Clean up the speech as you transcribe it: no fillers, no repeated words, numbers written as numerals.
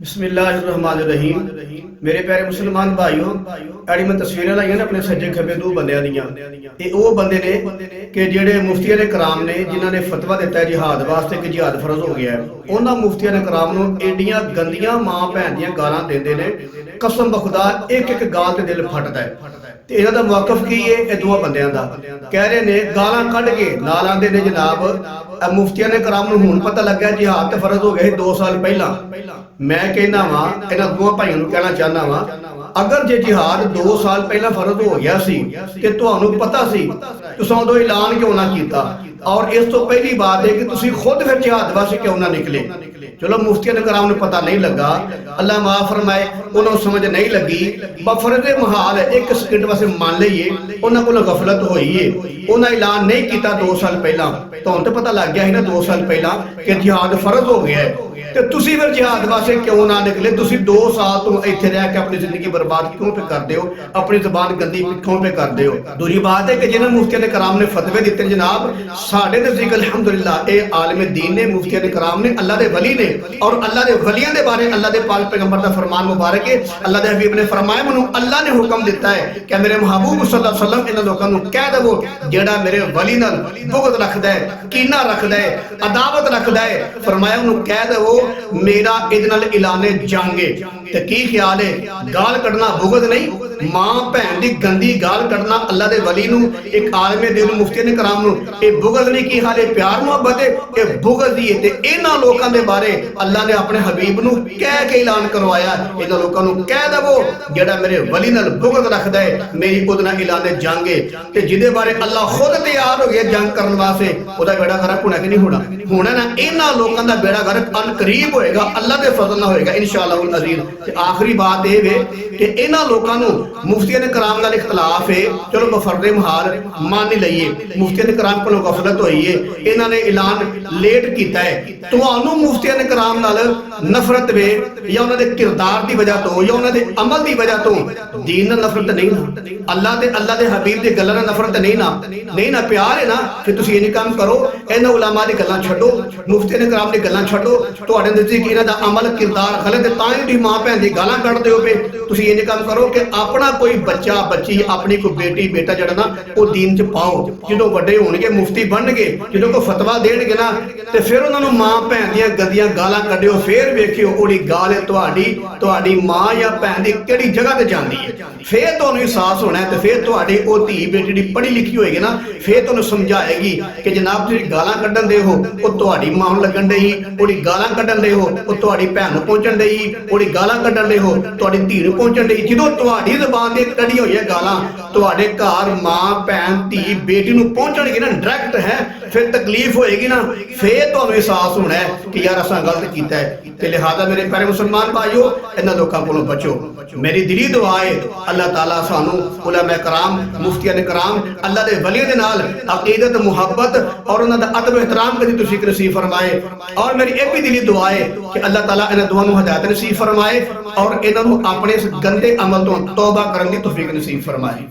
बिस्मिल्लाहिर्रहमानिर्रहीम। मेरे प्यारे मुसलमान भाइयों, अड़ी मैं तस्वीरें लाइया ने अपने सज्जे खब्बे दो बंदियां दियां। ये वो बंदे ने कि जेड़े मुफ्तियां ने कराम ने जिन्हां ने फतवा दिता है जिहाद वास्ते कि जिहाद फर्ज हो गया है। उन्हां मुफ्तियां ने कराम नूं एडियां गंदियां मां भैन दियां गालां देंदे ने, कसम बखुदा एक एक गाल ते दिल फटदा है। ते इन्हां दा मौकफ की है? ये दोवां बंदियां दा कह रहे ने गालां कढ के नाल आंदे ने जनाब मुफ्तियां ने कराम नूं हुण पता लग्या जिहाद ते फर्ज हो गया 2 साल पहला। मैं कहना वा इन्हां दोवां भाइयों नूं कहना चाहना वा, अगर जे जिहाद 2 साल पहला फर्ज हो गया सी ते तुहानूं पता सी, तुसां उदों ऐलान क्यों ना कीता? और इस तो पहली बात है कि तुसी खुद फिर जिहाद वास्ते क्यों ना निकले? चलो मुफ्तियां ने कराम नूं पता नहीं लगा, अल्लाह माफ फरमाए, उन्होंने समझ नहीं लगी, बफरज महाल है एक सेकंड वास्ते मान लीए उन्हां कोलों गफलत होई है, उन्हें ऐलान नहीं किया 2 साल पहला। तुहानूं तो पता लग गया है ना 2 साल पहला कि जिहाद फर्ज हो गया है, ते तुसी फिर जिहाद वास्ते क्यों ना निकले? तुसी 2 साल तो इत्थे रह के अपनी जिंदगी बर्बाद क्यों पे करदे हो? अपनी जुबान गंदी क्यों पे करदे हो? दूसरी बात है कि जिन्हां मुफ्तियां ने कराम ने फतवे दिते जनाब, साडे नज़दीक अल्हम्दुलिल्लाह ए आलिम दीन ने, मुफ्तियां ने कराम ने, अल्लाह दे वली ने, और अल्लाह दे वलियां दे बारे अल्लाह दे पाक पैगंबर दा फरमान मुबारक है। अल्लाह दे हबीब ने फरमाया, मैनूं अल्लाह ने हुक्म दिता है कि मेरे महबूब सल्लल्लाहु अलैहि वसल्लम इन्हां लोकां नूं कह देवो जेड़ा मेरे वली नाल बुग़्ज़ रखदा है, कीना रखदा है, अदावत रखदा है, फरमाया उन्होंने कह देवो मेरा इहदे नाल ऐलाने जंगे। ते की ख्याल है? गाल कढ़ना बुग़्ज़ नहीं, मां भैन दी गंदी गाल कढ़ना अल्लाह दे वली नूं, एक आलिम दीन मुफ्ती ने कराम नूं ये बुग़्ज़ नहीं, की हाल है प्यार मुहब्बत है, ये बुग़्ज़ ही है। ते इन्हां लोकां दे बारे अल्लाह ने अपने हबीब नूं कह के ऐलान करवाया, इन्हां लोकां नूं कह देवो जेड़ा मेरे वली नाल बुग़्ज़ रखदा है मेरी उहदे नाल ऐलाने जंग है। ते जिहदे बारे अल्लाह खुद तैयार हो गया जंग करन वास्ते, ओहदा बेड़ा गर्क होना कि नहीं होना? होना ना। इन्हां लोकां दा बेड़ा गर्क अनकरीब होएगा, अल्लाह दे फजल नाल होएगा इंशाअल्लाह अज़ीज़। ते आखिरी बात यह है कि इन्हां लोकां नूं मुफ्तियां ने कराम नाल इख्तलाफ है, चलो बफरदे महाल मान ही लईए, मुफ्तियां ने कराम कोलों गफलत होई है, इन्हां ने ऐलान लेट कीता है। तुहानूं मुफ्तियां ने कराम नाल नफरत वे या उन्हां दे किरदार दी वजह तो या उन्हां दे अमल दी वजह तो दीन नाल नफरत नहीं ना, अल्लाह दे हबीब दी गल्लां नाल नफरत नहीं ना प्यार है ना। फिर तुसीं इन्हीं काम करो, इन्हां उलमा दी गल्लां छड्डो, मुफ्तियां ने कराम दी गल्लां छड्डो, तुहाडे नज़दीक इन्हां दा अमल किरदार गलत है तां ही तुसीं मां भैन दी गालां कढदे हो पे। तुसीं इन्हीं काम करो कि अपना कोई बच्चा बच्ची अपनी कोई बेटी बेटा जड़ा ना वो दीन च पाओ, जो वड्डे होणगे मुफ्ती बनणगे, जो कोई फतवा देणगे ना ते फिर उन्हां नूं मां भैन दियां गंदियां गालां कढियो, फिर वेखियो ओहदी गाल तुहाडी मां या भैन दी किहड़ी जगह ते जांदी है। फिर तुहानूं एहसास होना है, ते फिर तुहाडी ओह धी बेटी दी पढ़ी लिखी होएगी ना, फिर तुहानूं समझाएगी कि जनाब तुसीं गालां कढण दे हो ओह तुहाडी मां नूं लगण दई, ओहदी गालां कढण दे हो ओह तुहाडी भैन नूं पहुंचण दई, ओहदी गालां कढण दे हो तुहाडी धी नूं पहुंचण दई। जदों तुहाडी ज़बान ते कढी होई है गालां तुहाडे घर मां भैन धी बेटी नूं पहुंचणगी ना डायरैक्ट है, फिर तकलीफ होएगी ना, फिर तुहानूं एहसास होना है कि यार असां गलत कीता है। ते लिहाजा मेरे प्यारे मुसलमान भाइयों, इन्हां लोकां कोलों बचो। मेरी दिली दुआ है अल्लाह ताला सानू उलमा कराम मुफ्तियां ने कराम अल्लाह दे वलियां दे नाल अकीदत मुहब्बत और उन्हां दा अदब एहतराम कदी तौफीक नसीब फरमाए। और मेरी एक भी दिली दुआ है कि अल्लाह ताला इन्हां दुआओं नूं हिदायत नसीब फरमाए और इन्हां नूं अपने इस गंदे अमल तो तौबा करन दी तौफीक नसीब फरमाए।